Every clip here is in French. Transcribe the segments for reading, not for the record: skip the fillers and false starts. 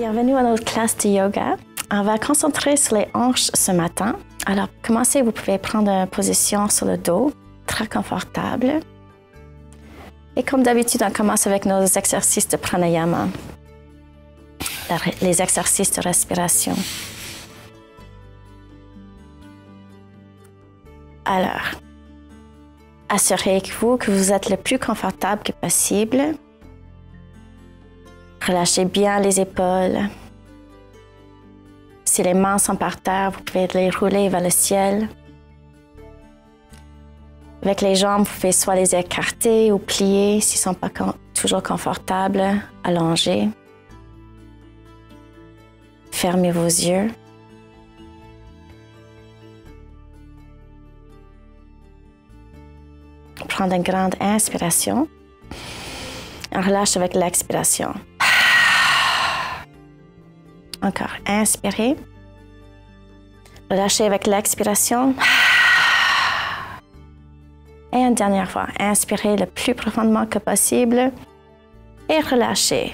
Bienvenue à notre classe de yoga. On va concentrer sur les hanches ce matin. Alors, pour commencer, vous pouvez prendre une position sur le dos, très confortable. Et comme d'habitude, on commence avec nos exercices de pranayama, les exercices de respiration. Alors, assurez-vous que vous êtes le plus confortable que possible. Relâchez bien les épaules. Si les mains sont par terre, vous pouvez les rouler vers le ciel. Avec les jambes, vous pouvez soit les écarter ou plier s'ils ne sont pas toujours confortables, allongés. Fermez vos yeux. Prendre une grande inspiration. On relâche avec l'expiration. Encore, inspirez. Relâchez avec l'expiration. Et une dernière fois, inspirez le plus profondément que possible et relâchez.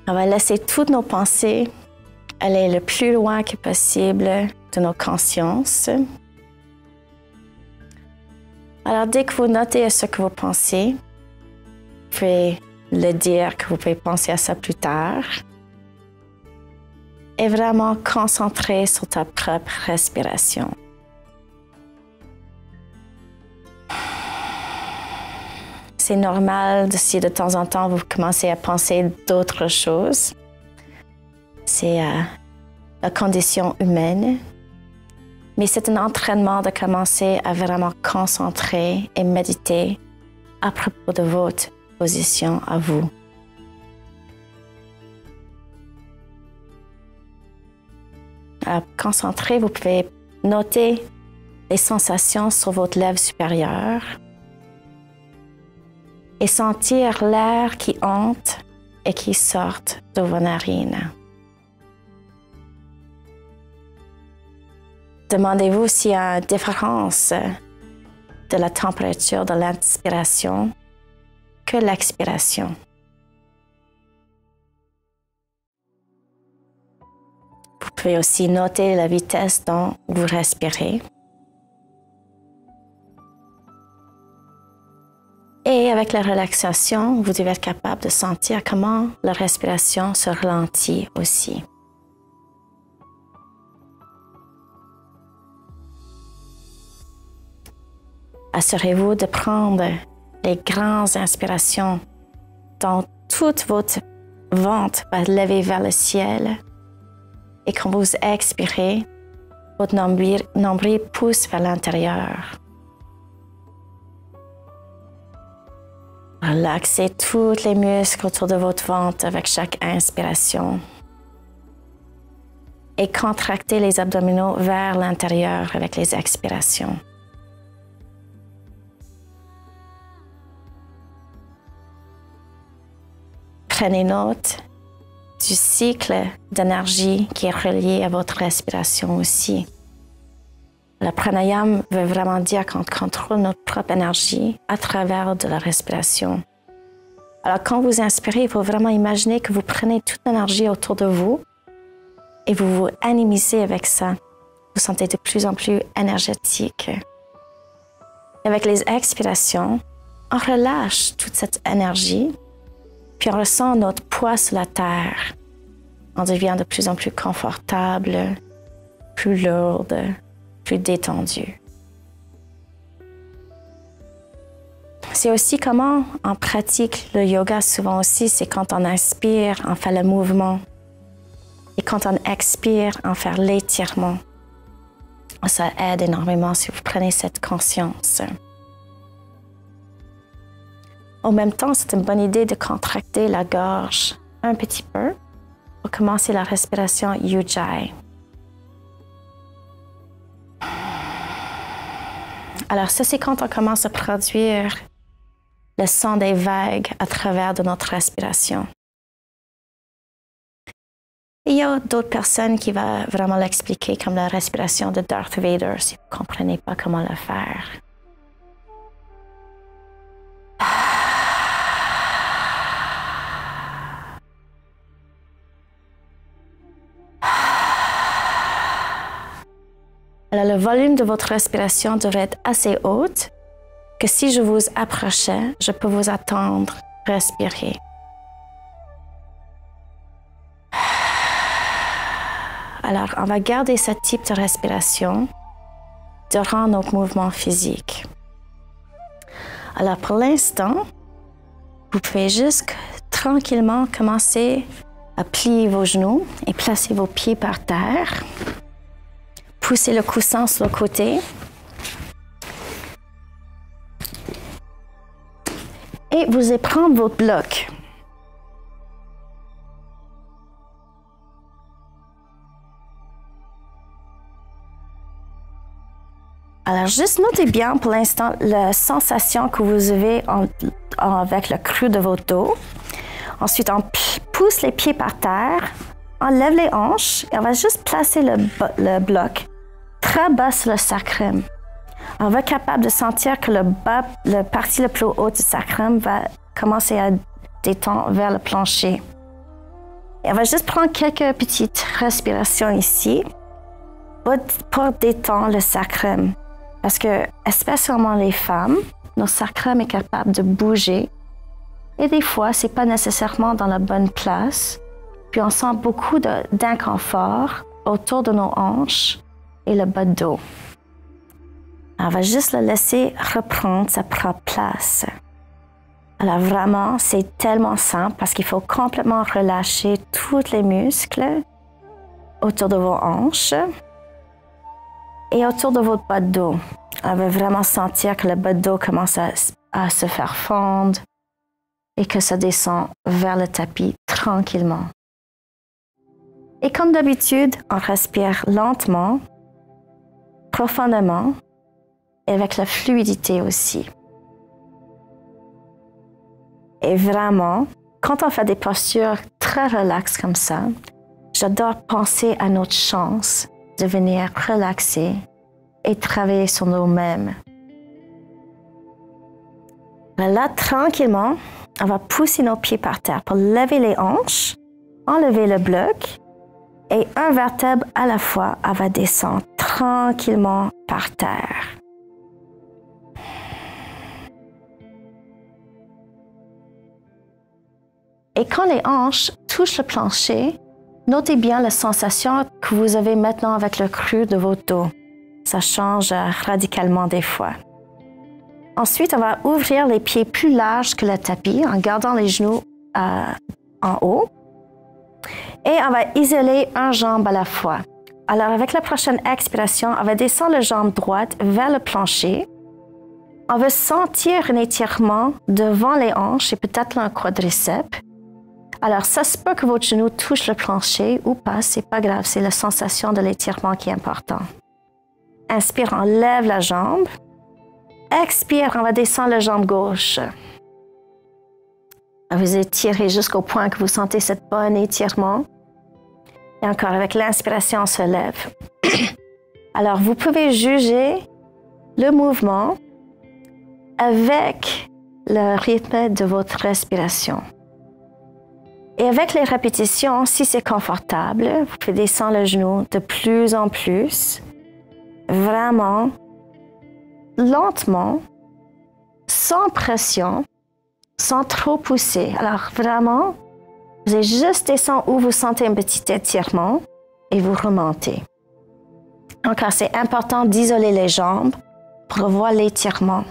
On va laisser toutes nos pensées aller le plus loin que possible de nos consciences. Alors, dès que vous notez ce que vous pensez, vous pouvez le dire que vous pouvez penser à ça plus tard. Et vraiment concentrer sur ta propre respiration. C'est normal si de temps en temps vous commencez à penser d'autres choses. C'est la condition humaine. Mais c'est un entraînement de commencer à vraiment concentrer et méditer à propos de votre position à vous. À concentrer, vous pouvez noter les sensations sur votre lèvre supérieure et sentir l'air qui entre et qui sort de vos narines. Demandez-vous s'il y a une différence de la température de l'inspiration que l'expiration. Vous pouvez aussi noter la vitesse dont vous respirez. Et avec la relaxation, vous devez être capable de sentir comment la respiration se ralentit aussi. Assurez-vous de prendre les grandes inspirations dont toute votre ventre va lever vers le ciel. Et quand vous expirez, votre nombril pousse vers l'intérieur. Relaxez tous les muscles autour de votre ventre avec chaque inspiration. Et contractez les abdominaux vers l'intérieur avec les expirations. Prenez note du cycle d'énergie qui est relié à votre respiration aussi. Le pranayama veut vraiment dire qu'on contrôle notre propre énergie à travers de la respiration. Alors, quand vous inspirez, il faut vraiment imaginer que vous prenez toute l'énergie autour de vous et vous vous animisez avec ça. Vous vous sentez de plus en plus énergétique. Et avec les expirations, on relâche toute cette énergie. Puis on ressent notre poids sur la terre. On devient de plus en plus confortable, plus lourde, plus détendu. C'est aussi comment on pratique le yoga souvent aussi, c'est quand on inspire, on fait le mouvement. Et quand on expire, on fait l'étirement. Ça aide énormément si vous prenez cette conscience. En même temps, c'est une bonne idée de contracter la gorge un petit peu pour commencer la respiration Ujjayi. Alors, ça, c'est quand on commence à produire le son des vagues à travers de notre respiration. Et il y a d'autres personnes qui vont vraiment l'expliquer, comme la respiration de Darth Vader, si vous ne comprenez pas comment le faire. Alors, le volume de votre respiration devrait être assez haut que si je vous approchais, je peux vous attendre respirer. Alors, on va garder ce type de respiration durant nos mouvements physiques. Alors, pour l'instant, vous pouvez juste tranquillement commencer à plier vos genoux et placer vos pieds par terre. Poussez le coussin sur le côté. Et vous allez prendre votre bloc. Alors, juste notez bien pour l'instant la sensation que vous avez avec le creux de votre dos. Ensuite, on pousse les pieds par terre, on lève les hanches et on va juste placer le bloc très bas sur le sacrum. On va être capable de sentir que la partie la plus haute du sacrum va commencer à détendre vers le plancher. Et on va juste prendre quelques petites respirations ici pour détendre le sacrum. Parce que, especiellement les femmes, notre sacrum est capable de bouger. Et des fois, ce n'est pas nécessairement dans la bonne place. Puis on sent beaucoup d'inconfort autour de nos hanches et le bas de dos. On va juste le laisser reprendre sa propre place. Alors vraiment, c'est tellement simple parce qu'il faut complètement relâcher tous les muscles autour de vos hanches et autour de votre bas de dos. On va vraiment sentir que le bas de dos commence à se faire fondre et que ça descend vers le tapis tranquillement. Et comme d'habitude, on respire lentement, profondément et avec la fluidité aussi. Et vraiment, quand on fait des postures très relaxes comme ça, j'adore penser à notre chance de venir relaxer et travailler sur nous-mêmes. Là, tranquillement, on va pousser nos pieds par terre pour lever les hanches, enlever le bloc et un vertèbre à la fois, on va descendre tranquillement par terre. Et quand les hanches touchent le plancher, notez bien la sensation que vous avez maintenant avec le creux de votre dos. Ça change radicalement des fois. Ensuite, on va ouvrir les pieds plus larges que le tapis en gardant les genoux en haut. Et on va isoler une jambe à la fois. Alors, avec la prochaine expiration, on va descendre la jambe droite vers le plancher. On va sentir un étirement devant les hanches et peut-être un quadriceps. Alors, ça se peut que votre genou touche le plancher ou pas, c'est pas grave, c'est la sensation de l'étirement qui est important. Inspire, on lève la jambe. Expire, on va descendre la jambe gauche. Vous étirez jusqu'au point que vous sentez ce bon étirement. Et encore, avec l'inspiration, on se lève. Alors, vous pouvez juger le mouvement avec le rythme de votre respiration. Et avec les répétitions, si c'est confortable, vous pouvez descendre le genou de plus en plus, vraiment lentement, sans pression, sans trop pousser. Alors vraiment, vous allez juste descendre où vous sentez un petit étirement et vous remontez. Encore, c'est important d'isoler les jambes pour voir l'étirement.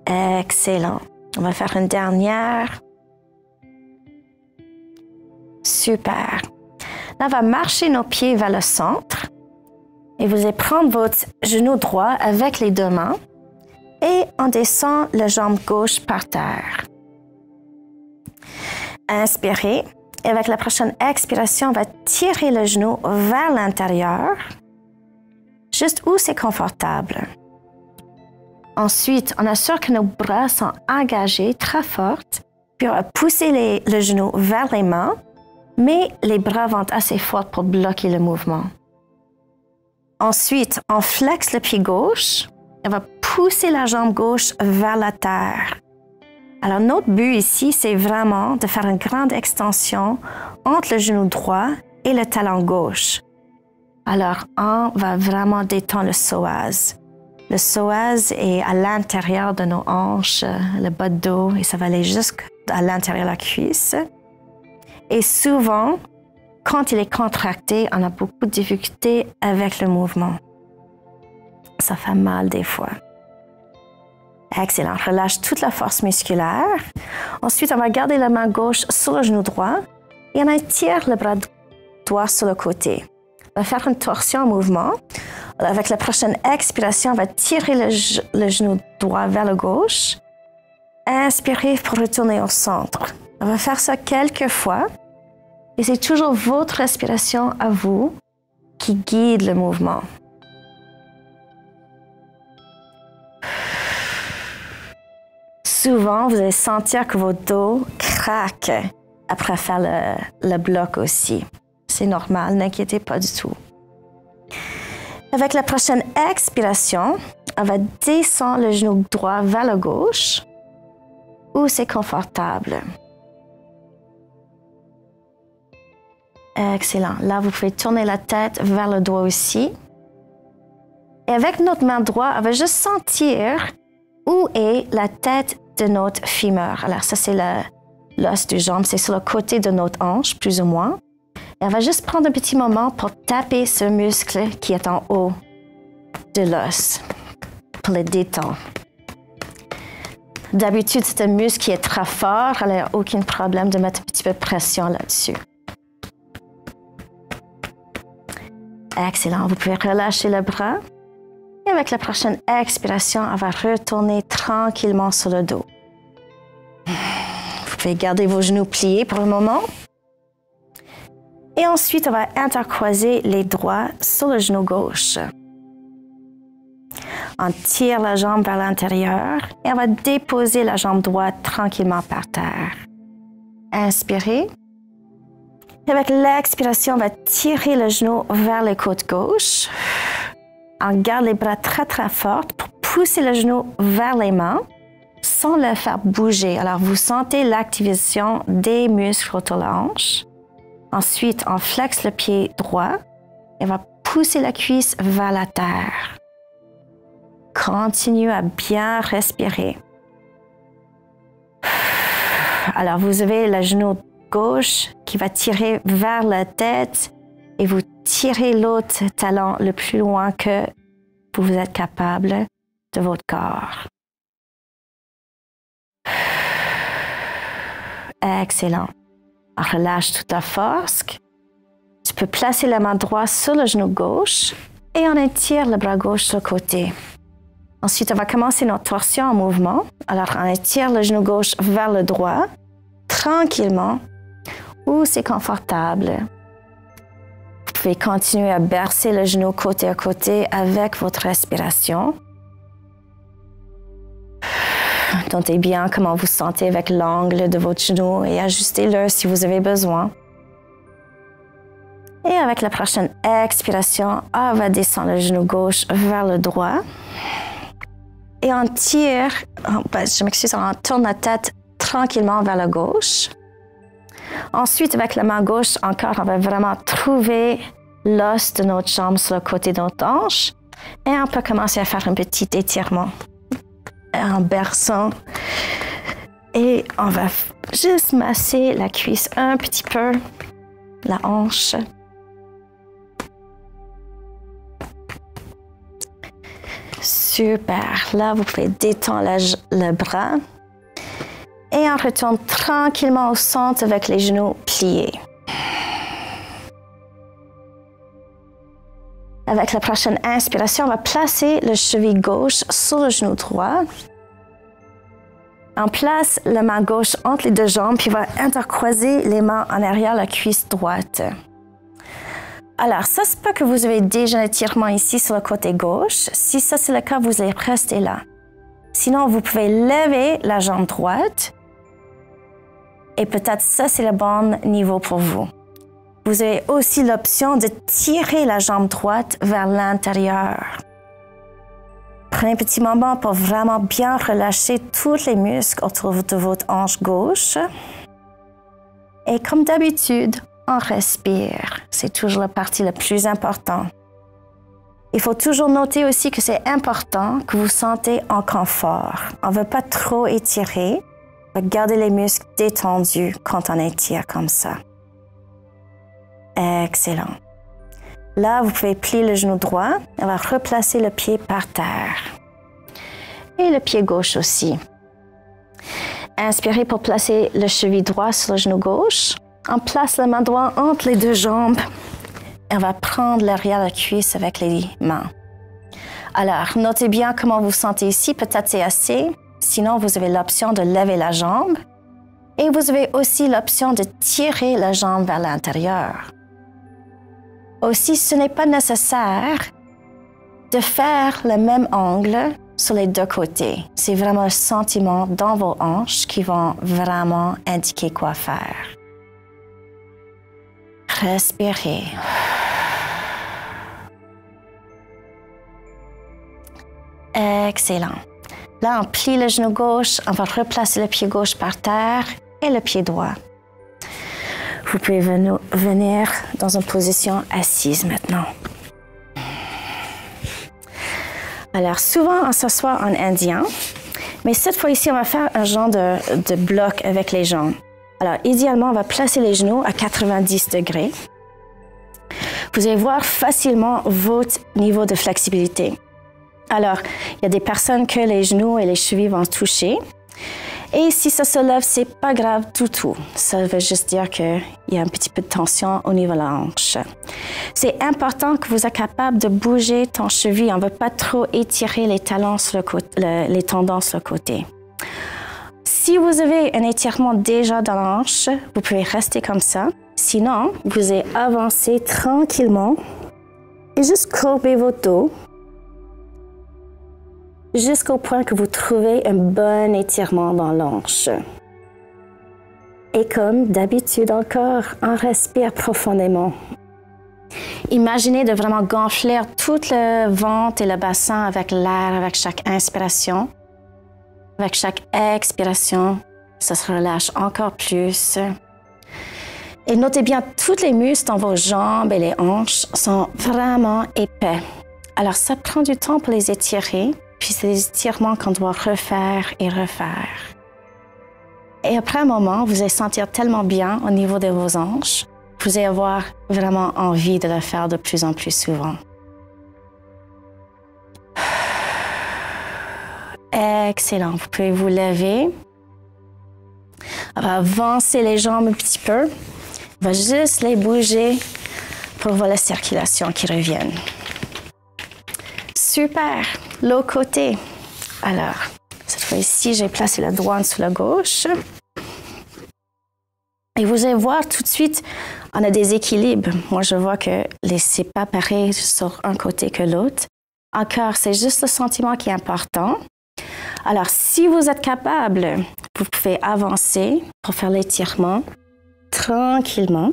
Excellent. On va faire une dernière. Super. Là, on va marcher nos pieds vers le centre et vous allez prendre votre genou droit avec les deux mains et on descend la jambe gauche par terre. Inspirez et avec la prochaine expiration, on va tirer le genou vers l'intérieur, juste où c'est confortable. Ensuite, on assure que nos bras sont engagés très fort, puis on va pousser le genou vers les mains, mais les bras vont être assez forts pour bloquer le mouvement. Ensuite, on flexe le pied gauche, on va pousser la jambe gauche vers la terre. Alors, notre but ici, c'est vraiment de faire une grande extension entre le genou droit et le talon gauche. Alors, on va vraiment détendre le psoas. Le psoas est à l'intérieur de nos hanches, le bas de dos, et ça va aller jusqu'à l'intérieur de la cuisse. Et souvent, quand il est contracté, on a beaucoup de difficultés avec le mouvement. Ça fait mal des fois. Excellent. Relâche toute la force musculaire. Ensuite, on va garder la main gauche sur le genou droit et on étire le bras droit sur le côté. On va faire une torsion en mouvement. Alors, avec la prochaine expiration, on va tirer le genou droit vers le gauche. Inspirez pour retourner au centre. On va faire ça quelques fois. Et c'est toujours votre respiration à vous qui guide le mouvement. Souvent, vous allez sentir que votre dos craque après faire le bloc aussi. C'est normal, n'inquiétez pas du tout. Avec la prochaine expiration, on va descendre le genou droit vers la gauche où c'est confortable. Excellent. Là, vous pouvez tourner la tête vers le doigt aussi. Et avec notre main droite, on va juste sentir où est la tête de notre fémur. Alors, ça, c'est l'os du jambe. C'est sur le côté de notre hanche, plus ou moins. Et on va juste prendre un petit moment pour taper ce muscle qui est en haut de l'os, pour le détendre. D'habitude, c'est un muscle qui est très fort, alors il n'y a aucun problème de mettre un petit peu de pression là-dessus. Excellent. Vous pouvez relâcher le bras. Et avec la prochaine expiration, on va retourner tranquillement sur le dos. Vous pouvez garder vos genoux pliés pour le moment. Et ensuite, on va intercroiser les doigts sur le genou gauche. On tire la jambe vers l'intérieur et on va déposer la jambe droite tranquillement par terre. Inspirez. Et avec l'expiration, on va tirer le genou vers les côtes gauche. On garde les bras très, très forts pour pousser le genou vers les mains sans le faire bouger. Alors, vous sentez l'activation des muscles autour de la hanche. Ensuite, on flexe le pied droit et on va pousser la cuisse vers la terre. Continuez à bien respirer. Alors, vous avez le genou gauche qui va tirer vers la tête et vous tirez l'autre talon le plus loin que vous êtes capable de votre corps. Excellent. Relâche toute la force. Tu peux placer la main droite sur le genou gauche et on étire le bras gauche sur le côté. Ensuite, on va commencer notre torsion en mouvement. Alors, on étire le genou gauche vers le droit, tranquillement, où c'est confortable. Vous pouvez continuer à bercer le genou côté à côté avec votre respiration. Notez bien comment vous sentez avec l'angle de votre genou et ajustez-le si vous avez besoin. Et avec la prochaine expiration, on va descendre le genou gauche vers le droit. Et on tire, on tourne la tête tranquillement vers la gauche. Ensuite, avec la main gauche, encore, on va vraiment trouver l'os de notre jambe sur le côté de notre hanche. Et on peut commencer à faire un petit étirement en berçant. Et on va juste masser la cuisse un petit peu, la hanche. Super. Là, vous pouvez détendre le bras. Et on retourne tranquillement au centre avec les genoux pliés. Avec la prochaine inspiration, on va placer le cheville gauche sur le genou droit. On place la main gauche entre les deux jambes, puis on va intercroiser les mains en arrière la cuisse droite. Alors, ça se peut que vous avez déjà un étirement ici sur le côté gauche. Si ça c'est le cas, vous allez rester là. Sinon, vous pouvez lever la jambe droite. Et peut-être ça, c'est le bon niveau pour vous. Vous avez aussi l'option de tirer la jambe droite vers l'intérieur. Prenez un petit moment pour vraiment bien relâcher tous les muscles autour de votre hanche gauche. Et comme d'habitude, on respire. C'est toujours la partie la plus importante. Il faut toujours noter aussi que c'est important que vous sentez en confort. On ne veut pas trop étirer. On va garder les muscles détendus quand on étire comme ça. Excellent. Là, vous pouvez plier le genou droit. On va replacer le pied par terre. Et le pied gauche aussi. Inspirez pour placer le cheville droit sur le genou gauche. On place la main droite entre les deux jambes. Et on va prendre l'arrière de la cuisse avec les mains. Alors, notez bien comment vous vous sentez ici. Peut-être c'est assez. Sinon, vous avez l'option de lever la jambe. Et vous avez aussi l'option de tirer la jambe vers l'intérieur. Aussi, ce n'est pas nécessaire de faire le même angle sur les deux côtés. C'est vraiment le sentiment dans vos hanches qui vont vraiment indiquer quoi faire. Respirez. Excellent. Là, on plie le genou gauche, on va replacer le pied gauche par terre et le pied droit. Vous pouvez venir dans une position assise maintenant. Alors, souvent, on s'assoit en indien, mais cette fois-ci, on va faire un genre de bloc avec les jambes. Alors, idéalement, on va placer les genoux à 90 degrés. Vous allez voir facilement votre niveau de flexibilité. Alors, il y a des personnes que les genoux et les chevilles vont toucher. Et si ça se lève, c'est pas grave du tout. Ça veut juste dire qu'il y a un petit peu de tension au niveau de la hanche. C'est important que vous êtes capable de bouger ton cheville. On ne veut pas trop étirer les talons sur le côté, les tendons sur le côté. Si vous avez un étirement déjà dans la hanche, vous pouvez rester comme ça. Sinon, vous allez avancer tranquillement et juste courber votre dos jusqu'au point que vous trouvez un bon étirement dans l'hanche. Et comme d'habitude encore, on respire profondément. Imaginez de vraiment gonfler tout le ventre et le bassin avec l'air, avec chaque inspiration. Avec chaque expiration, ça se relâche encore plus. Et notez bien, tous les muscles dans vos jambes et les hanches sont vraiment épais. Alors, ça prend du temps pour les étirer. Puis c'est des étirements qu'on doit refaire et refaire. Et après un moment, vous allez sentir tellement bien au niveau de vos hanches, vous allez avoir vraiment envie de le faire de plus en plus souvent. Excellent. Vous pouvez vous lever. On va avancer les jambes un petit peu. On va juste les bouger pour voir la circulation qui revienne. Super. L'autre côté. Alors, cette fois-ci, j'ai placé la droite sur la gauche. Et vous allez voir tout de suite, on a des équilibres. Moi, je vois que c'est pas pareil sur un côté que l'autre. Encore, c'est juste le sentiment qui est important. Alors, si vous êtes capable, vous pouvez avancer pour faire l'étirement tranquillement.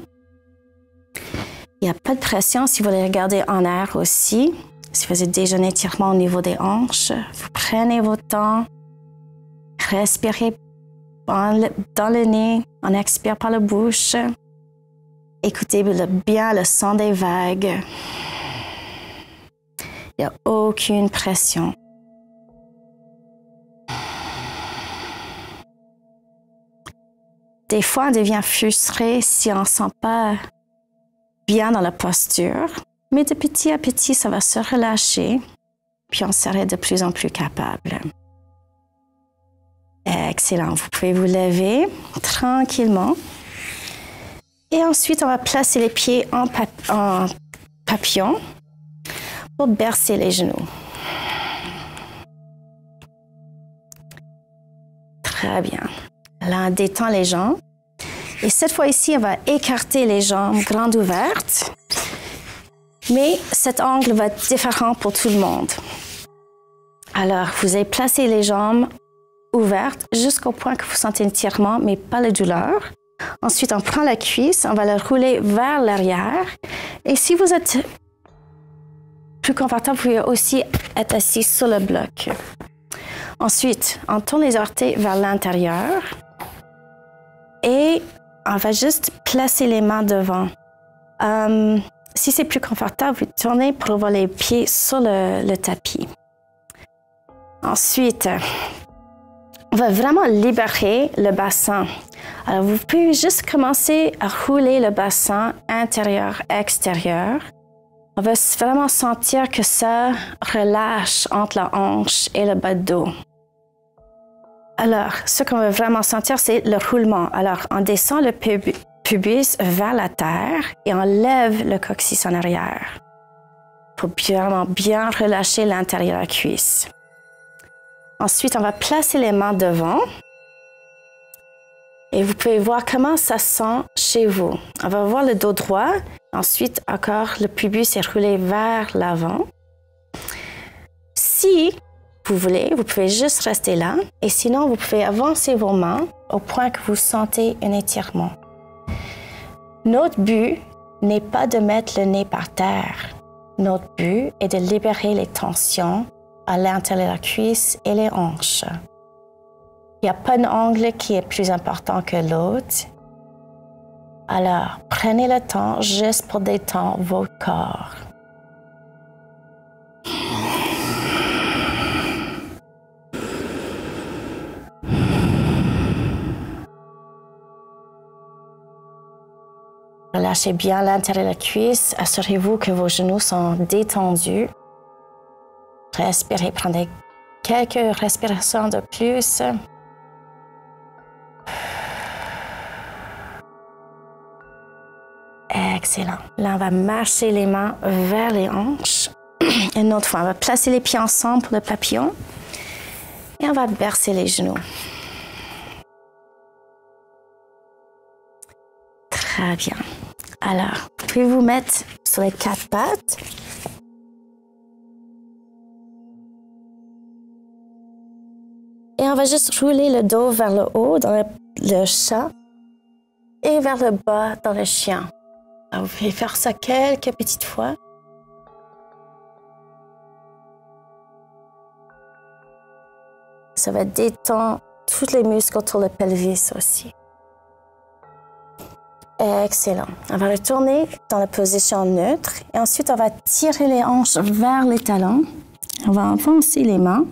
Il n'y a pas de pression si vous voulez regarder en air aussi. Si vous avez déjà un étirement au niveau des hanches, vous prenez votre temps, respirez dans le nez, on expire par la bouche. Écoutez bien le son des vagues. Il n'y a aucune pression. Des fois, on devient frustré si on ne se sent pas bien dans la posture. Mais de petit à petit, ça va se relâcher, puis on serait de plus en plus capable. Excellent. Vous pouvez vous lever tranquillement. Et ensuite, on va placer les pieds en papillon pour bercer les genoux. Très bien. Là, on détend les jambes. Et cette fois-ci, on va écarter les jambes grandes ouvertes. Mais cet angle va être différent pour tout le monde. Alors, vous allez placer les jambes ouvertes jusqu'au point que vous sentez un étirement, mais pas la douleur. Ensuite, on prend la cuisse, on va la rouler vers l'arrière. Et si vous êtes plus confortable, vous pouvez aussi être assis sur le bloc. Ensuite, on tourne les orteils vers l'intérieur. Et on va juste placer les mains devant. Si c'est plus confortable, vous tournez pour avoir les pieds sur le tapis. Ensuite, on va vraiment libérer le bassin. Alors, vous pouvez juste commencer à rouler le bassin intérieur-extérieur. On va vraiment sentir que ça relâche entre la hanche et le bas de dos. Alors, ce qu'on va vraiment sentir, c'est le roulement. Alors, on descend le pubis vers la terre et on lève le coccyx en arrière pour vraiment bien relâcher l'intérieur de la cuisse. Ensuite, on va placer les mains devant et vous pouvez voir comment ça sent chez vous. On va voir le dos droit. Ensuite, encore, le pubis est roulé vers l'avant. Si vous voulez, vous pouvez juste rester là. Et sinon, vous pouvez avancer vos mains au point que vous sentez un étirement. Notre but n'est pas de mettre le nez par terre. Notre but est de libérer les tensions à l'intérieur de la cuisse et les hanches. Il n'y a pas d'angle qui est plus important que l'autre. Alors, prenez le temps juste pour détendre votre corps. Relâchez bien l'intérieur de la cuisse. Assurez-vous que vos genoux sont détendus. Respirez, prenez quelques respirations de plus. Excellent. Là, on va marcher les mains vers les hanches. Une autre fois, on va placer les pieds ensemble pour le papillon. Et on va bercer les genoux. Très bien. Alors, vous pouvez vous mettre sur les 4 pattes. Et on va juste rouler le dos vers le haut dans le chat et vers le bas dans le chien. Alors, vous pouvez faire ça quelques petites fois. Ça va détendre tous les muscles autour du pelvis aussi. Excellent. On va retourner dans la position neutre et ensuite on va tirer les hanches vers les talons. On va avancer les mains.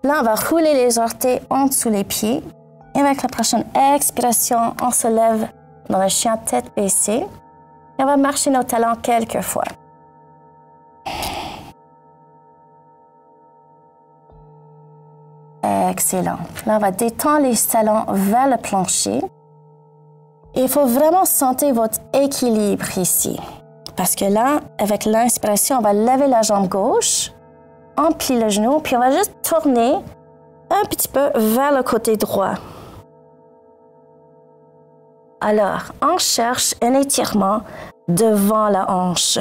Là, on va rouler les orteils en dessous les pieds. Et avec la prochaine expiration, on se lève dans le chien tête baissée. Et on va marcher nos talons quelques fois. Excellent. Là, on va détendre les talons vers le plancher. Et il faut vraiment sentir votre équilibre ici. Parce que là, avec l'inspiration, on va lever la jambe gauche, on plie le genou, puis on va juste tourner un petit peu vers le côté droit. Alors, on cherche un étirement devant la hanche.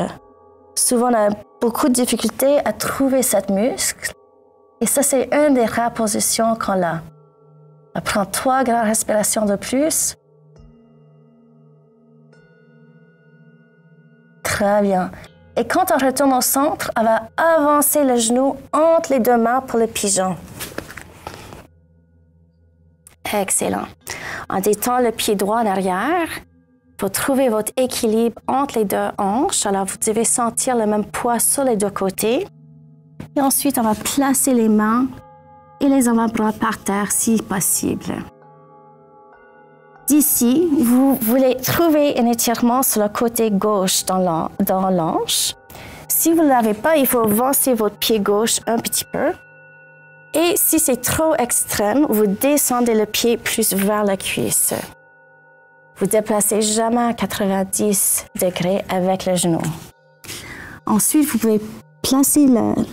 Souvent, on a beaucoup de difficultés à trouver cette muscle. Et ça, c'est une des rares positions qu'on a. On prend 3 grandes respirations de plus. Très bien. Et quand on retourne au centre, on va avancer le genou entre les 2 mains pour le pigeon. Excellent. On détend le pied droit en arrière pour trouver votre équilibre entre les 2 hanches. Alors, vous devez sentir le même poids sur les 2 côtés. Et ensuite, on va placer les mains et les avant-bras par terre si possible. D'ici, vous voulez trouver un étirement sur le côté gauche dans l'hanche. Si vous ne l'avez pas, il faut avancer votre pied gauche un petit peu. Et si c'est trop extrême, vous descendez le pied plus vers la cuisse. Vous déplacez jamais à 90 degrés avec le genou. Ensuite, vous pouvez placer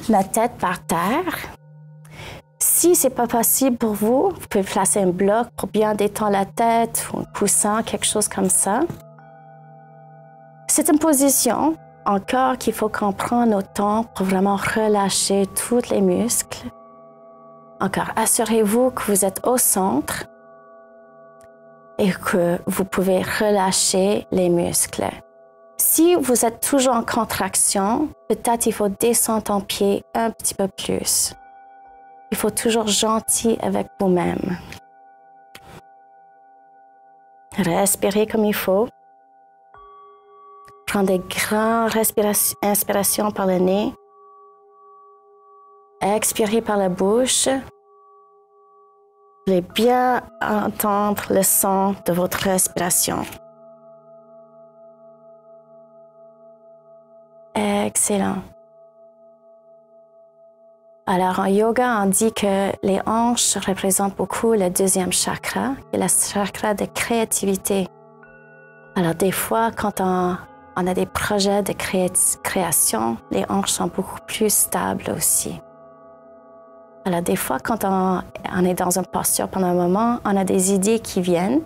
la tête par terre. Si ce n'est pas possible pour vous, vous pouvez placer un bloc pour bien détendre la tête ou un coussin, quelque chose comme ça. C'est une position, encore, qu'il faut qu'on prenne notre temps pour vraiment relâcher tous les muscles. Encore, assurez-vous que vous êtes au centre et que vous pouvez relâcher les muscles. Si vous êtes toujours en contraction, peut-être il faut descendre en pied un petit peu plus. Il faut toujours gentil avec vous-même. Respirez comme il faut. Prenez des grandes inspirations par le nez. Expirez par la bouche. Vous voulez bien entendre le son de votre respiration. Excellent. Alors, en yoga, on dit que les hanches représentent beaucoup le deuxième chakra, qui est le chakra de créativité. Alors, des fois, quand on a des projets de création, les hanches sont beaucoup plus stables aussi. Alors, des fois, quand on est dans une posture pendant un moment, on a des idées qui viennent.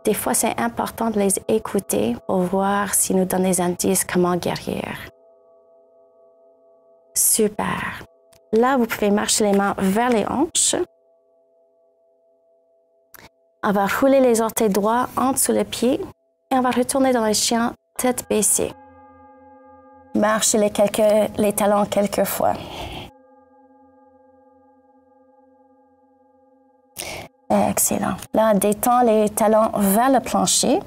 Des fois, c'est important de les écouter pour voir s'ils nous donnent des indices comment guérir. Super. Là, vous pouvez marcher les mains vers les hanches. On va rouler les orteils droits en dessous le pied et on va retourner dans le chien tête baissée. Marchez les talons quelques fois. Excellent. Là, on détend les talons vers le plancher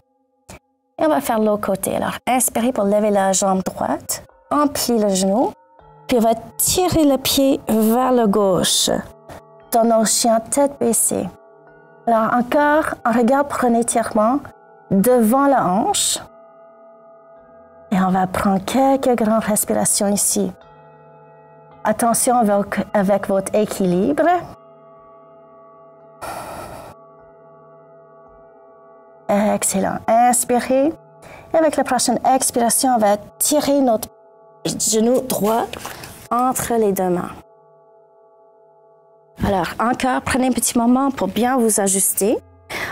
et on va faire l'autre côté. Alors, inspirez pour lever la jambe droite, on plie le genou. Puis on va tirer le pied vers le gauche dans nos chiens tête baissée. Alors encore, on regarde pour un étirement devant la hanche. Et on va prendre quelques grandes respirations ici. Attention avec votre équilibre. Excellent. Inspirez. Et avec la prochaine expiration, on va tirer notre genou droit entre les deux mains. Alors, encore, prenez un petit moment pour bien vous ajuster.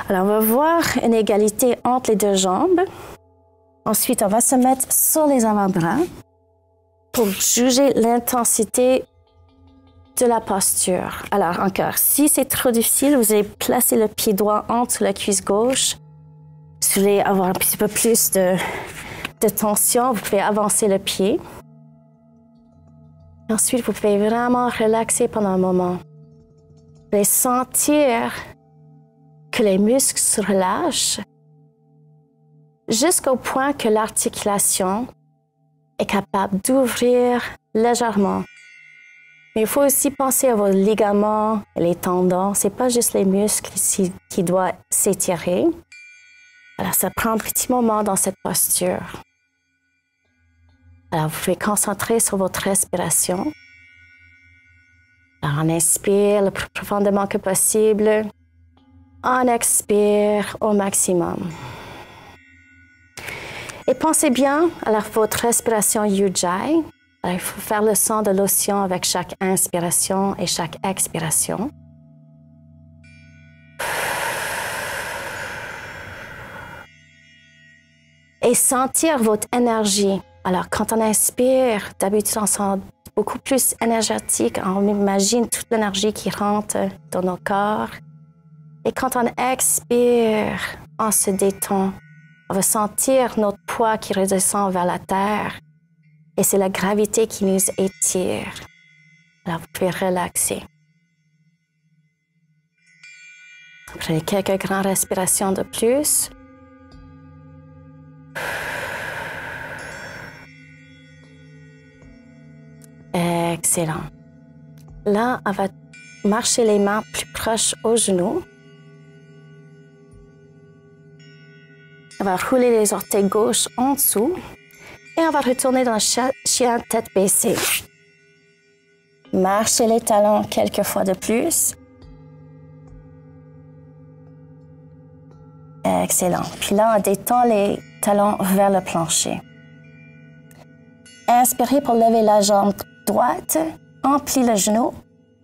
Alors, on va voir une égalité entre les deux jambes. Ensuite, on va se mettre sur les avant-bras pour juger l'intensité de la posture. Alors, encore, si c'est trop difficile, vous allez placer le pied droit entre la cuisse gauche. Si vous voulez avoir un petit peu plus de tension, vous pouvez avancer le pied. Ensuite, vous pouvez vraiment relaxer pendant un moment. Vous allez sentir que les muscles se relâchent jusqu'au point que l'articulation est capable d'ouvrir légèrement. Mais il faut aussi penser à vos ligaments et les tendons. Ce n'est pas juste les muscles qui doivent s'étirer. Alors, ça prend un petit moment dans cette posture. Alors, vous pouvez concentrer sur votre respiration. Alors, on inspire le plus profondément que possible. On expire au maximum. Et pensez bien à votre respiration Ujjayi. Alors, il faut faire le son de l'océan avec chaque inspiration et chaque expiration. Et sentir votre énergie. Alors, quand on inspire, d'habitude, on sent beaucoup plus énergétique. On imagine toute l'énergie qui rentre dans nos corps. Et quand on expire, on se détend. On va sentir notre poids qui redescend vers la terre. Et c'est la gravité qui nous étire. Alors, vous pouvez relaxer. Prenez quelques grandes respirations de plus. Excellent. Là, on va marcher les mains plus proches aux genoux. On va rouler les orteils gauche en dessous. Et on va retourner dans le chien tête baissée. Marchez les talons quelques fois de plus. Excellent. Puis là, on détend les talons vers le plancher. Inspirez pour lever la jambe droite. On plie le genou.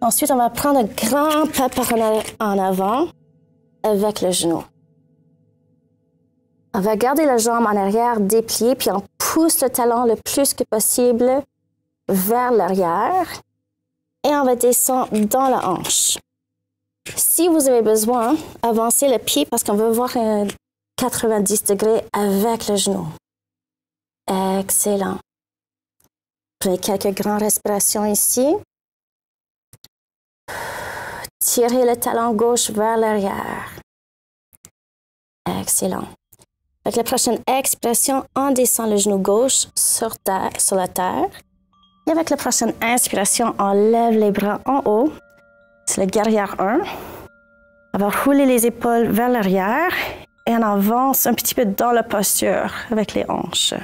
Ensuite, on va prendre un grand pas en avant avec le genou. On va garder la jambe en arrière dépliée, puis on pousse le talon le plus que possible vers l'arrière. Et on va descendre dans la hanche. Si vous avez besoin, avancez le pied parce qu'on veut voir un 90 degrés avec le genou. Excellent. Prenez quelques grandes respirations ici. Tirez le talon gauche vers l'arrière. Excellent. Avec la prochaine expiration, on descend le genou gauche sur la terre. Et avec la prochaine inspiration, on lève les bras en haut. C'est le guerrière 1. On va rouler les épaules vers l'arrière et on avance un petit peu dans la posture avec les hanches.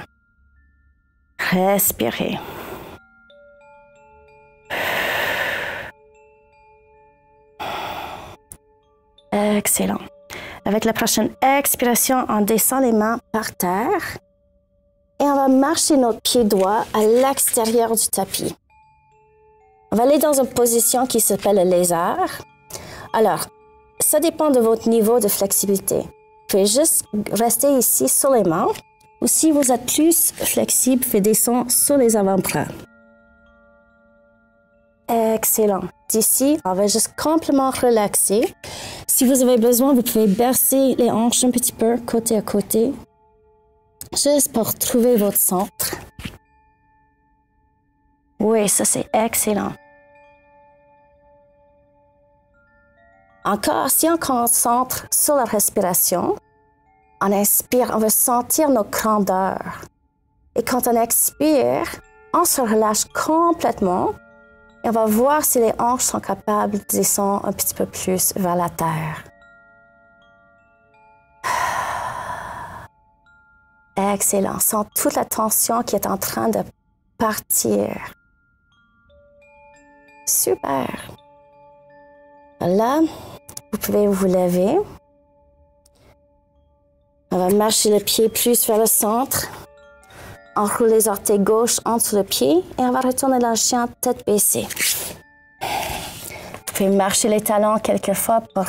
Respirez. Excellent. Avec la prochaine expiration, on descend les mains par terre et on va marcher notre pied droit à l'extérieur du tapis. On va aller dans une position qui s'appelle le lézard. Alors, ça dépend de votre niveau de flexibilité. Vous pouvez juste rester ici sur les mains ou si vous êtes plus flexible, faites descendre sur les avant-bras. Excellent. D'ici, on va juste complètement relaxer. Si vous avez besoin, vous pouvez bercer les hanches un petit peu côté à côté, juste pour trouver votre centre. Oui, ça c'est excellent. Encore, si on concentre sur la respiration, on inspire, on va sentir nos grandeurs. Et quand on expire, on se relâche complètement et on va voir si les hanches sont capables de descendre un petit peu plus vers la terre. Excellent. Sens toute la tension qui est en train de partir. Super. Là, vous pouvez vous lever. On va marcher le pied plus vers le centre. On roule les orteils gauche en dessous le pied et on va retourner dans le chien tête baissée. Vous pouvez marcher les talons quelques fois pour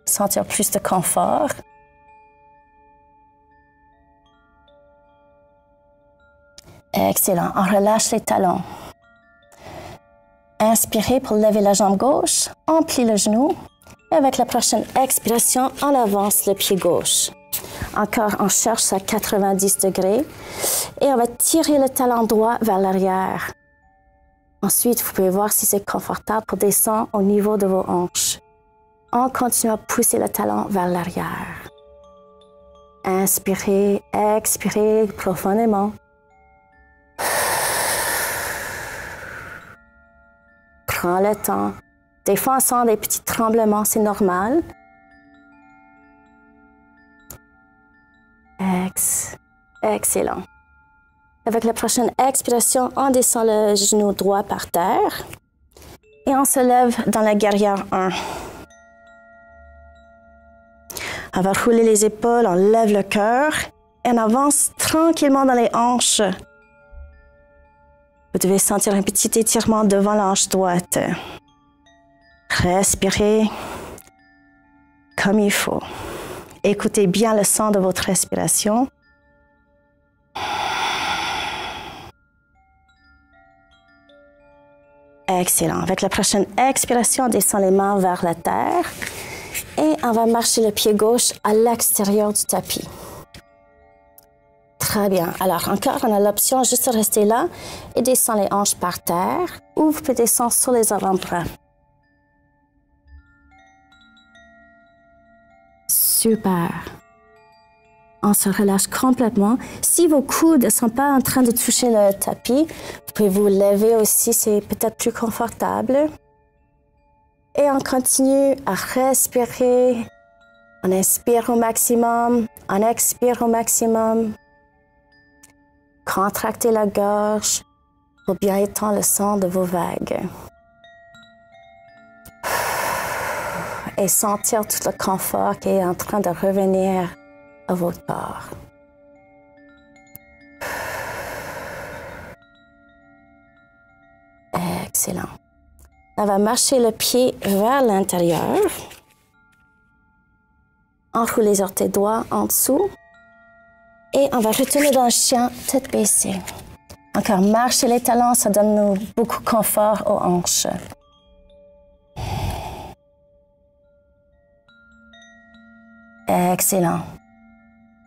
sentir plus de confort. Excellent. On relâche les talons. Inspirez pour lever la jambe gauche. On plie le genou. Et avec la prochaine expiration, on avance le pied gauche. Encore, on cherche à 90 degrés. Et on va tirer le talon droit vers l'arrière. Ensuite, vous pouvez voir si c'est confortable pour descendre au niveau de vos hanches. On continue à pousser le talon vers l'arrière. Inspirez, expirez profondément. Prends le temps. Des fois, on sent des petits tremblements, c'est normal. Excellent. Avec la prochaine expiration, on descend le genou droit par terre et on se lève dans la guerrière 1. On va rouler les épaules, on lève le cœur et on avance tranquillement dans les hanches. Vous devez sentir un petit étirement devant la hanche droite. Respirez comme il faut. Écoutez bien le son de votre respiration. Excellent. Avec la prochaine expiration, on descend les mains vers la terre et on va marcher le pied gauche à l'extérieur du tapis. Très bien. Alors, encore, on a l'option juste de rester là et descendre les hanches par terre ou vous pouvez descendre sur les avant-bras. Super. On se relâche complètement. Si vos coudes ne sont pas en train de toucher le tapis, vous pouvez vous lever aussi, c'est peut-être plus confortable. Et on continue à respirer. On inspire au maximum, on expire au maximum. Contractez la gorge pour bien étendre le son de vos vagues. Et sentir tout le confort qui est en train de revenir à votre corps. Excellent. On va marcher le pied vers l'intérieur. On roule les orteils droits en dessous. Et on va retourner dans le chien, tête baissée. Encore marcher les talons, ça donne nous beaucoup de confort aux hanches. Excellent.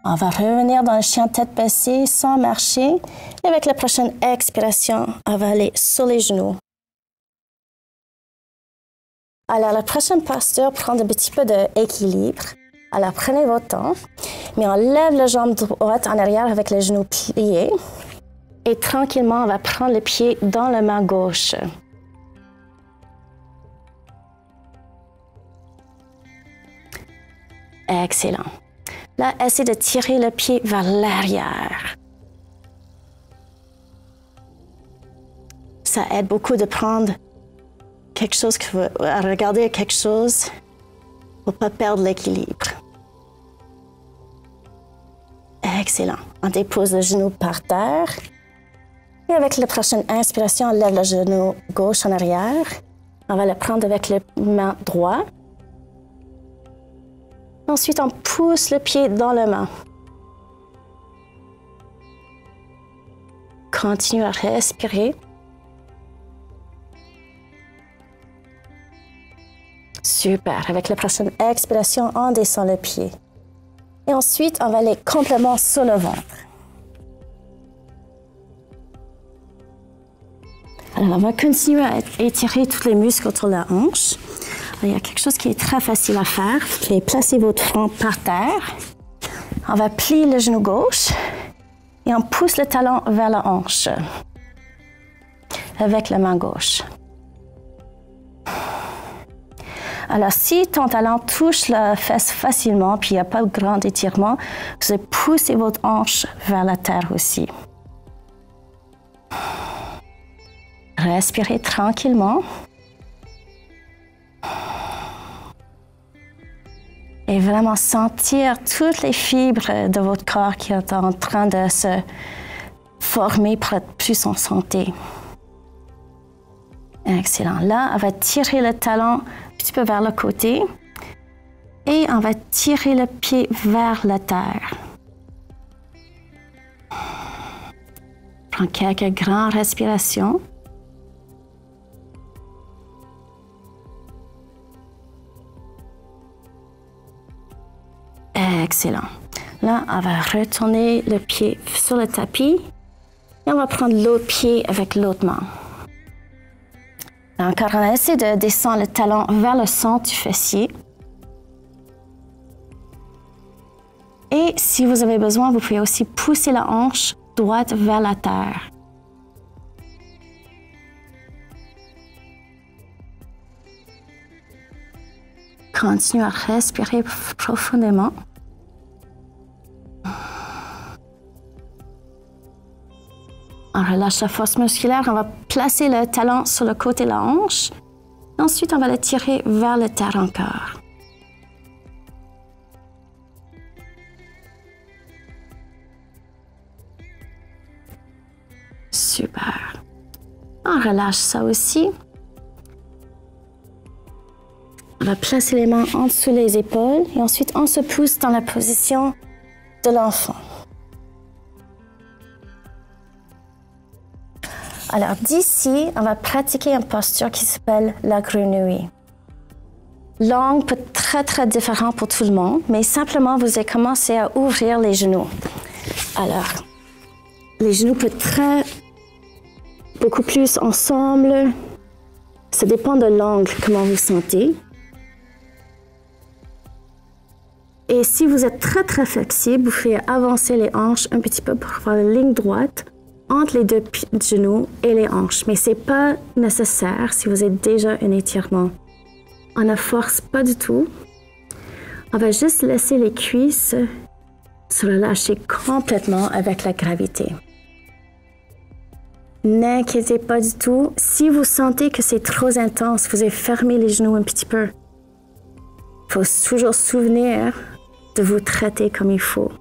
On va revenir dans le chien tête baissée sans marcher. Et avec la prochaine expiration, on va aller sur les genoux. Alors, la prochaine posture prend un petit peu d'équilibre. Alors, prenez votre temps Mais on lève la jambe droite en arrière avec les genoux pliés. Et tranquillement, on va prendre le pied dans la main gauche. Excellent. Là, essayez de tirer le pied vers l'arrière. Ça aide beaucoup de prendre quelque chose, à regarder quelque chose pour ne pas perdre l'équilibre. Excellent. On dépose le genou par terre. Et avec la prochaine inspiration, on lève le genou gauche en arrière. On va le prendre avec le main droit. Ensuite, on pousse le pied dans la main. Continue à respirer. Super. Avec la prochaine expiration, on descend le pied. Et ensuite, on va aller complètement sur le ventre. Alors, on va continuer à étirer tous les muscles autour de la hanche. Il y a quelque chose qui est très facile à faire. Vous allez placer votre front par terre. On va plier le genou gauche et on pousse le talon vers la hanche avec la main gauche. Alors, si ton talon touche la fesse facilement, puis il n'y a pas de grand étirement, vous allez pousser votre hanche vers la terre aussi. Respirez tranquillement. Et vraiment sentir toutes les fibres de votre corps qui sont en train de se former pour être plus en santé. Excellent. Là, on va tirer le talon un petit peu vers le côté et on va tirer le pied vers la terre. Prends quelques grandes respirations. Excellent. Là, on va retourner le pied sur le tapis et on va prendre l'autre pied avec l'autre main. Encore, on va essayer de descendre le talon vers le centre du fessier. Et si vous avez besoin, vous pouvez aussi pousser la hanche droite vers la terre. Continuez à respirer profondément. On relâche la force musculaire. On va placer le talon sur le côté de la hanche. Ensuite, on va le tirer vers la terre encore. Super. On relâche ça aussi. On va placer les mains en dessous les épaules et ensuite on se pousse dans la position de l'enfant. Alors d'ici, on va pratiquer une posture qui s'appelle la grenouille. L'angle peut être très très différent pour tout le monde, mais simplement vous allez commencer à ouvrir les genoux. Alors, les genoux peuvent être beaucoup plus ensemble. Ça dépend de l'angle, comment vous sentez. Et si vous êtes très très flexible, vous pouvez avancer les hanches un petit peu pour avoir une ligne droite entre les deux genoux et les hanches. Mais ce n'est pas nécessaire si vous êtes déjà un étirement. On ne force pas du tout. On va juste laisser les cuisses se relâcher complètement avec la gravité. N'inquiétez pas du tout. Si vous sentez que c'est trop intense, vous allez fermer les genoux un petit peu. Il faut toujours se souvenir de vous traiter comme il faut.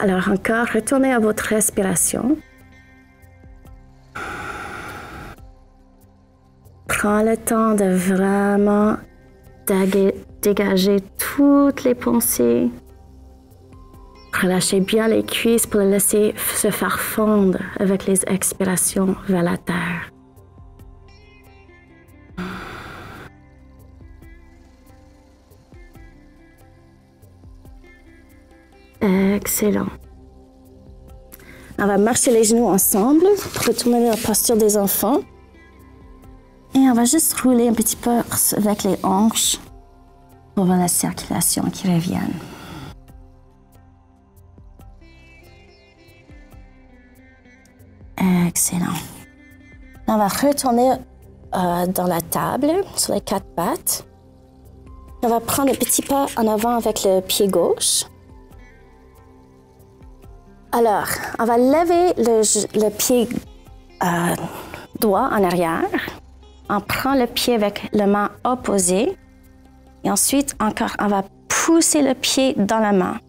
Alors encore, retournez à votre respiration. Prends le temps de vraiment dégager toutes les pensées. Relâchez bien les cuisses pour les laisser se faire fondre avec les expirations vers la terre. Excellent. On va marcher les genoux ensemble pour retourner dans la posture des enfants. Et on va juste rouler un petit peu avec les hanches. pour voir la circulation qui revienne. Excellent. On va retourner dans la table, sur les 4 pattes. On va prendre un petit pas en avant avec le pied gauche. Alors, on va lever le pied droit en arrière. On prend le pied avec la main opposée. Et ensuite, encore, on va pousser le pied dans la main.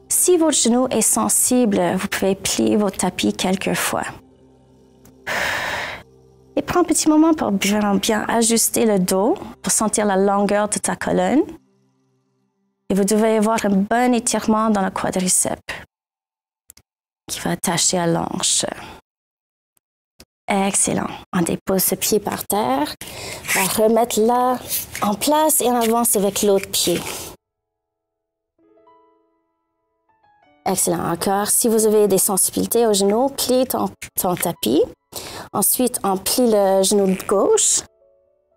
Si votre genou est sensible, vous pouvez plier votre tapis quelques fois. Et prends un petit moment pour bien ajuster le dos, pour sentir la longueur de ta colonne. Et vous devez avoir un bon étirement dans le quadriceps qui va attacher à l'hanche. Excellent. On dépose ce pied par terre. On va remettre là en place et on avance avec l'autre pied. Excellent. Encore, si vous avez des sensibilités au genou, plie ton tapis. Ensuite, on plie le genou gauche.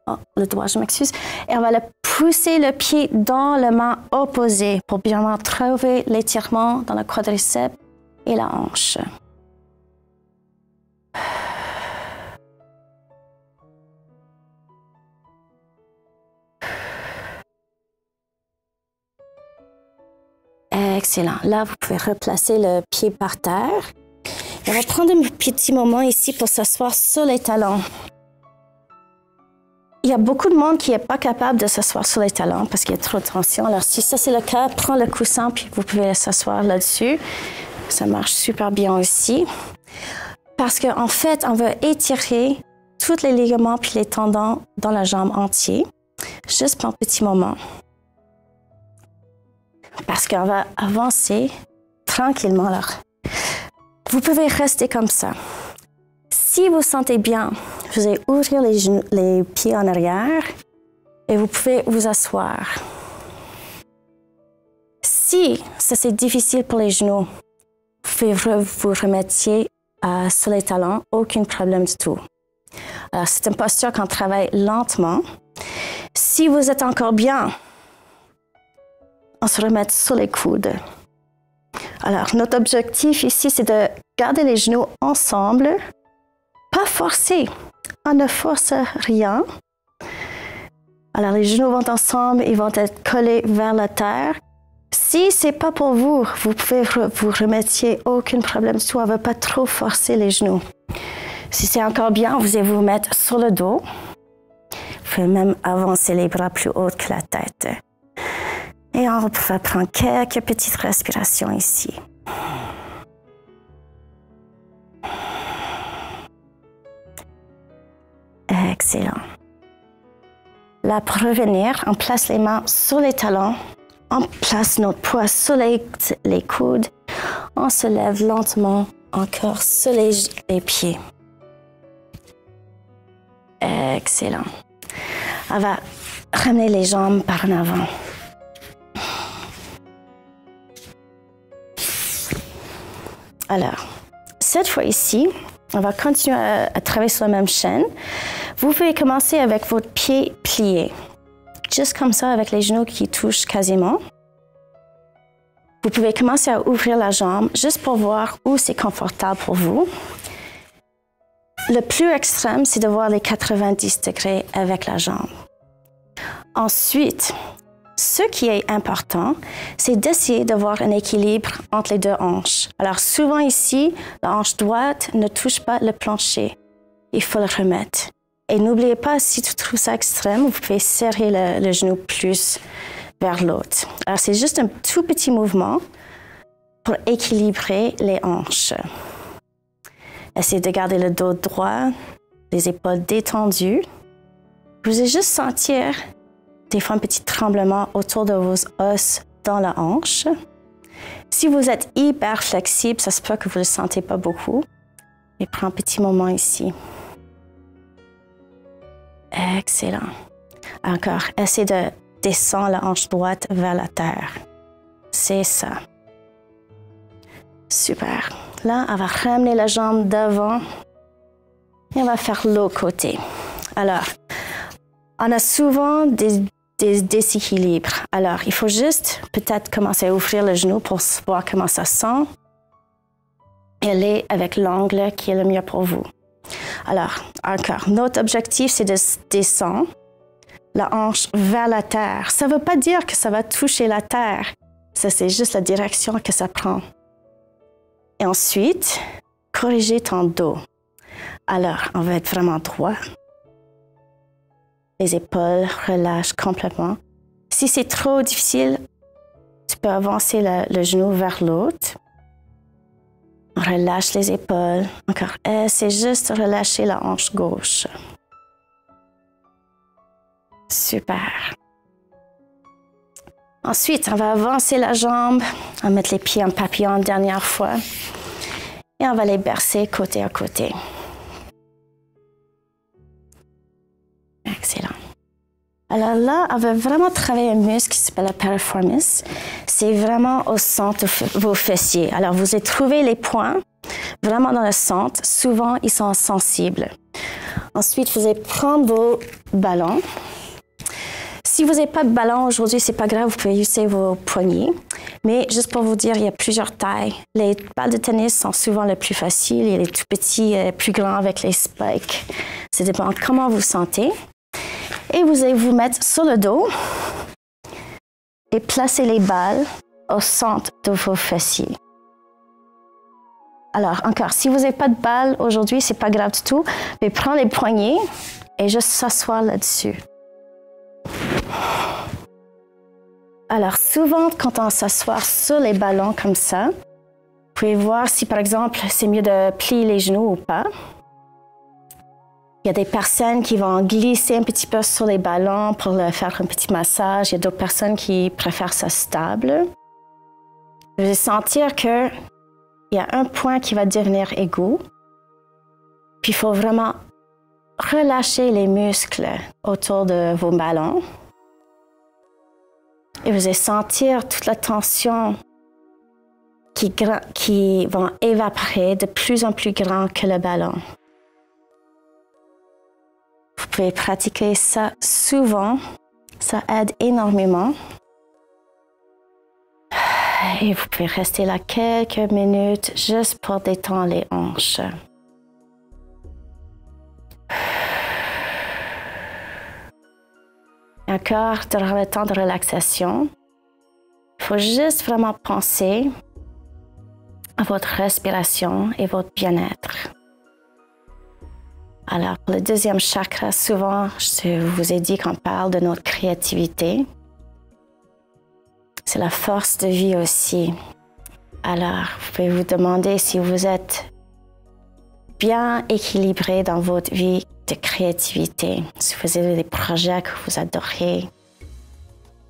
Oh, le doigt, je m'excuse. Et on va pousser le pied dans la main opposée pour bien trouver l'étirement dans le quadriceps et la hanche. Excellent. Là, vous pouvez replacer le pied par terre. On va prendre un petit moment ici pour s'asseoir sur les talons. Il y a beaucoup de monde qui n'est pas capable de s'asseoir sur les talons parce qu'il y a trop de tension. Alors, si ça c'est le cas, prends le coussin puis vous pouvez s'asseoir là-dessus. Ça marche super bien aussi. Parce qu'en fait, on veut étirer tous les ligaments puis les tendons dans la jambe entière. Juste pour un petit moment. Parce qu'on va avancer tranquillement. Alors, vous pouvez rester comme ça. Si vous sentez bien, vous allez ouvrir les pieds en arrière et vous pouvez vous asseoir. Si ça c'est difficile pour les genoux, vous pouvez vous remettre sur les talons, aucun problème du tout. Alors, c'est une posture qu'on travaille lentement. Si vous êtes encore bien, on se remet sur les coudes. Alors, notre objectif ici, c'est de garder les genoux ensemble, pas forcer. On ne force rien. Alors, les genoux vont ensemble, ils vont être collés vers la terre. Si ce n'est pas pour vous, vous pouvez vous remettre, aucun problème du tout. On ne veut pas trop forcer les genoux. Si c'est encore bien, vous allez vous mettre sur le dos. Vous pouvez même avancer les bras plus haut que la tête. Et on va prendre quelques petites respirations ici. Excellent. Là, pour revenir, on place les mains sur les talons. On place notre poids sur les coudes. On se lève lentement encore sur les pieds. Excellent. On va ramener les jambes par en avant. Alors, cette fois ici, on va continuer à travailler sur la même chaîne. Vous pouvez commencer avec votre pied plié. Juste comme ça, avec les genoux qui touchent quasiment. Vous pouvez commencer à ouvrir la jambe juste pour voir où c'est confortable pour vous. Le plus extrême, c'est de voir les 90 degrés avec la jambe. Ensuite, ce qui est important, c'est d'essayer d'avoir un équilibre entre les deux hanches. Alors souvent ici, la hanche droite ne touche pas le plancher. Il faut le remettre. Et n'oubliez pas, si tu trouves ça extrême, vous pouvez serrer le genou plus vers l'autre. Alors c'est juste un tout petit mouvement pour équilibrer les hanches. Essayez de garder le dos droit, les épaules détendues. Vous allez juste sentir des fois un petit tremblement autour de vos os dans la hanche. Si vous êtes hyper flexible, ça se peut que vous ne le sentez pas beaucoup. Et prends un petit moment ici. Excellent. Encore, essayez de descendre la hanche droite vers la terre. C'est ça. Super. Là, on va ramener la jambe devant et on va faire l'autre côté. Alors, on a souvent des déséquilibre. Alors, il faut juste peut-être commencer à ouvrir le genou pour voir comment ça sent. Et aller avec l'angle qui est le mieux pour vous. Alors, encore, notre objectif, c'est de descendre la hanche vers la terre. Ça ne veut pas dire que ça va toucher la terre. Ça, c'est juste la direction que ça prend. Et ensuite, corriger ton dos. Alors, on va être vraiment droit. Les épaules relâchent complètement. Si c'est trop difficile, tu peux avancer le genou vers l'autre. Relâche les épaules. Encore. C'est juste relâcher la hanche gauche. Super. Ensuite, on va avancer la jambe. On va mettre les pieds en papillon une dernière fois. Et on va les bercer côté à côté. Excellent. Alors là, on va vraiment travailler un muscle qui s'appelle la piriformis. C'est vraiment au centre de vos fessiers. Alors, vous allez trouver les points vraiment dans le centre. Souvent, ils sont sensibles. Ensuite, vous allez prendre vos ballons. Si vous n'avez pas de ballon aujourd'hui, c'est pas grave, vous pouvez utiliser vos poignets. Mais juste pour vous dire, il y a plusieurs tailles. Les balles de tennis sont souvent les plus faciles. Il y a les tout petits, plus grands avec les spikes. Ça dépend comment vous sentez. Et vous allez vous mettre sur le dos et placer les balles au centre de vos fessiers. Alors, encore, si vous n'avez pas de balles aujourd'hui, c'est pas grave du tout, mais prenez les poignets et juste s'asseoir là-dessus. Alors, souvent, quand on s'assoit sur les ballons comme ça, vous pouvez voir si, par exemple, c'est mieux de plier les genoux ou pas. Il y a des personnes qui vont glisser un petit peu sur les ballons pour faire un petit massage. Il y a d'autres personnes qui préfèrent ça stable. Vous allez sentir qu'il y a un point qui va devenir aigu. Puis il faut vraiment relâcher les muscles autour de vos ballons. Et vous allez sentir toute la tension qui va évaporer de plus en plus grand que le ballon. Vous pouvez pratiquer ça souvent. Ça aide énormément. Et vous pouvez rester là quelques minutes juste pour détendre les hanches. Encore durant le temps de relaxation, il faut juste vraiment penser à votre respiration et votre bien-être. Alors, pour le deuxième chakra, souvent, je vous ai dit qu'on parle de notre créativité. C'est la force de vie aussi. Alors, vous pouvez vous demander si vous êtes bien équilibré dans votre vie de créativité. Si vous avez des projets que vous adorez,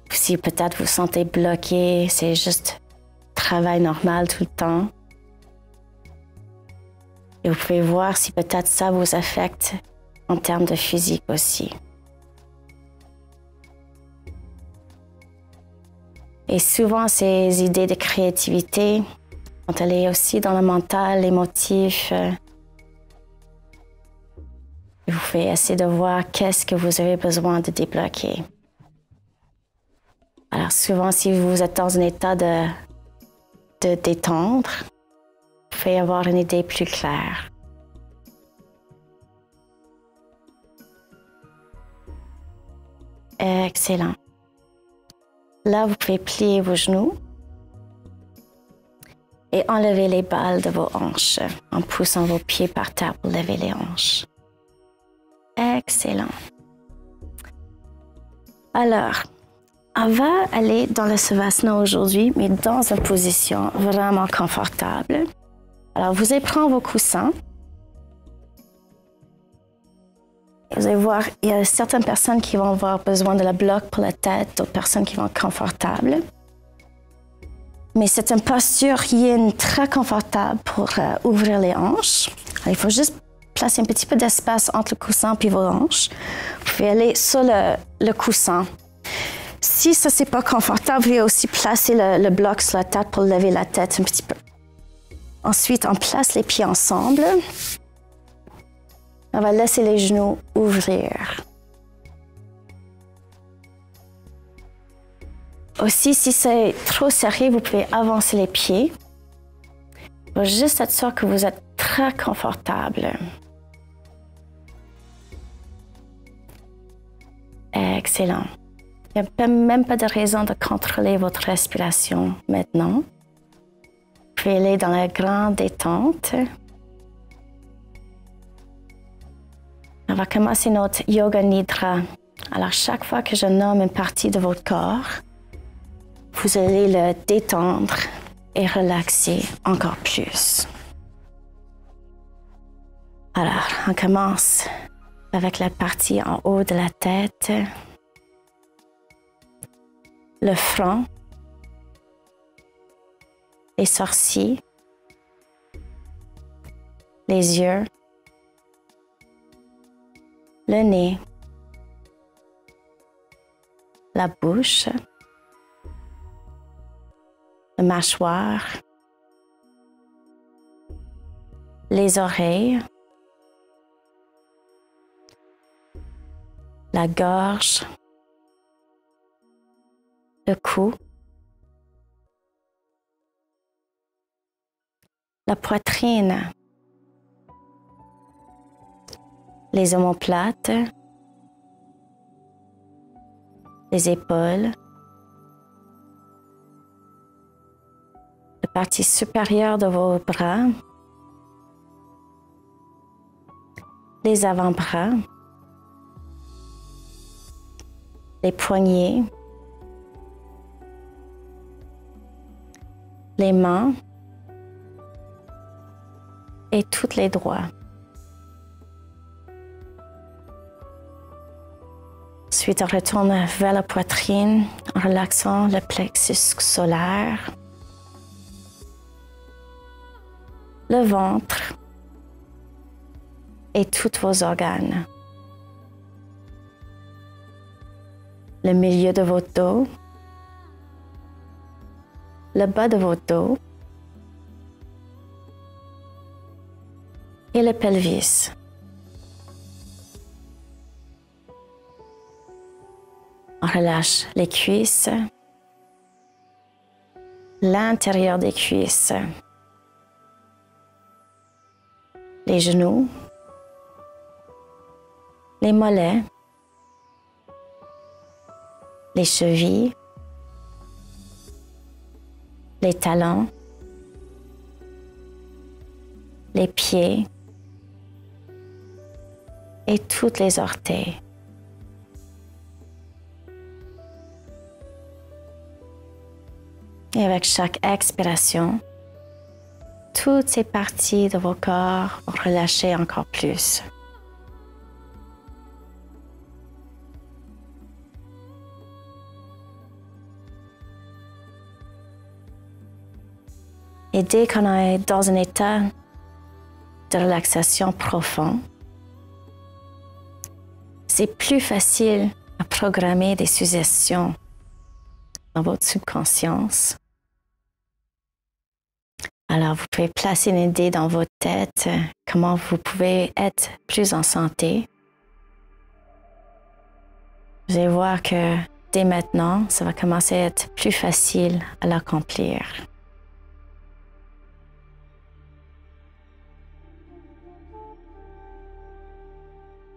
ou si peut-être vous vous sentez bloqué, c'est juste travail normal tout le temps. Et vous pouvez voir si peut-être ça vous affecte en termes de physique aussi. Et souvent, ces idées de créativité, quand elle est aussi dans le mental, l'émotif, vous pouvez essayer de voir qu'est-ce que vous avez besoin de débloquer. Alors souvent, si vous êtes dans un état de détendre, vous pouvez avoir une idée plus claire. Excellent. Là, vous pouvez plier vos genoux et enlever les balles de vos hanches en poussant vos pieds par terre pour lever les hanches. Excellent. Alors, on va aller dans le Savasana aujourd'hui, mais dans une position vraiment confortable. Alors, vous allez prendre vos coussins. Vous allez voir, il y a certaines personnes qui vont avoir besoin de la bloc pour la tête, d'autres personnes qui vont être confortables. Mais c'est une posture qui est très confortable pour ouvrir les hanches. Alors, il faut juste placer un petit peu d'espace entre le coussin et vos hanches. Vous pouvez aller sur le coussin. Si ça, c'est pas confortable, vous pouvez aussi placer le bloc sur la tête pour lever la tête un petit peu. Ensuite, on place les pieds ensemble. On va laisser les genoux ouvrir. Aussi, si c'est trop serré, vous pouvez avancer les pieds pour juste être sûr que vous êtes très confortable. Excellent. Il n'y a même pas de raison de contrôler votre respiration maintenant. Vous pouvez aller dans la grande détente. On va commencer notre Yoga Nidra. Alors, chaque fois que je nomme une partie de votre corps, vous allez le détendre et relaxer encore plus. Alors, on commence avec la partie en haut de la tête, le front, les sourcils, les yeux, le nez, la bouche, la mâchoire, les oreilles, la gorge, le cou, la poitrine, les omoplates, les épaules, la partie supérieure de vos bras, les avant-bras, les poignets, les mains et tous les doigts. Ensuite, on retourne vers la poitrine en relaxant le plexus solaire, le ventre et tous vos organes. Le milieu de votre dos, le bas de votre dos et le pelvis. On relâche les cuisses, l'intérieur des cuisses, les genoux, les mollets, les chevilles, les talons, les pieds et toutes les orteils. Et avec chaque expiration, toutes ces parties de vos corps vont relâcher encore plus. Et dès qu'on est dans un état de relaxation profond, c'est plus facile à programmer des suggestions dans votre subconscience. Alors, vous pouvez placer une idée dans votre tête, comment vous pouvez être plus en santé. Vous allez voir que dès maintenant, ça va commencer à être plus facile à l'accomplir.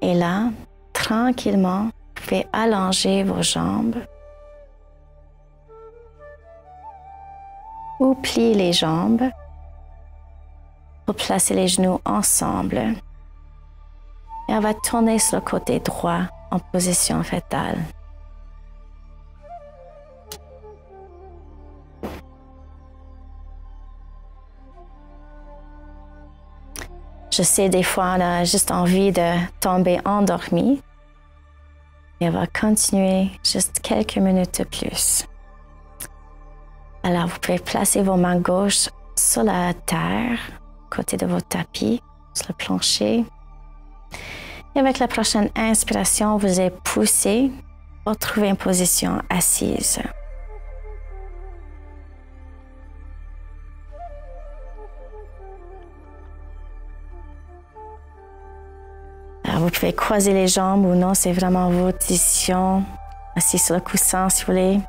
Et là, tranquillement, vous pouvez allonger vos jambes ou plier les jambes pour placer les genoux ensemble. Et on va tourner sur le côté droit en position fétale. Je sais, des fois, on a juste envie de tomber endormi. Et on va continuer juste quelques minutes de plus. Alors, vous pouvez placer vos mains gauches sur la terre, côté de votre tapis, sur le plancher. Et avec la prochaine inspiration, vous allez pousser pour trouver une position assise. Alors, vous pouvez croiser les jambes ou non, c'est vraiment votre décision. Assis sur le coussin si vous voulez.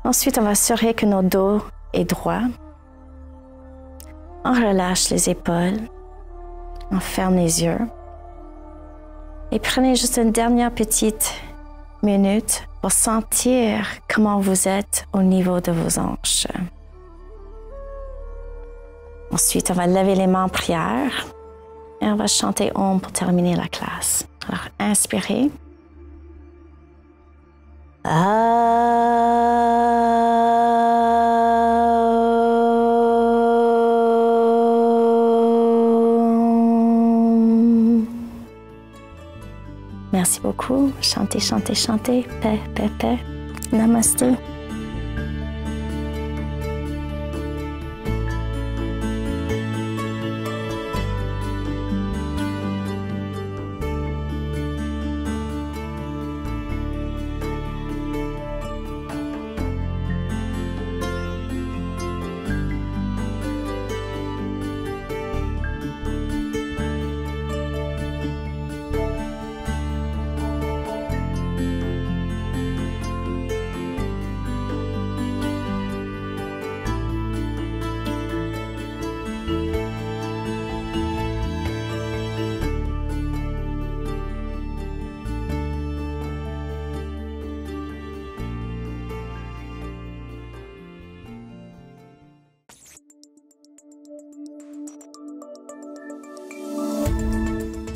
Ensuite, on va assurer que notre dos est droit. On relâche les épaules. On ferme les yeux. Et prenez juste une dernière petite minute pour sentir comment vous êtes au niveau de vos hanches. Ensuite, on va lever les mains en prière et on va chanter Om pour terminer la classe. Alors, inspirez. Merci beaucoup. Chantez, chantez, chantez. Paix, paix, paix. Namasté.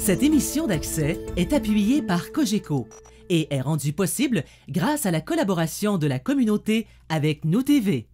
Cette émission d'Accès est appuyée par Cogeco et est rendue possible grâce à la collaboration de la communauté avec Nous TV.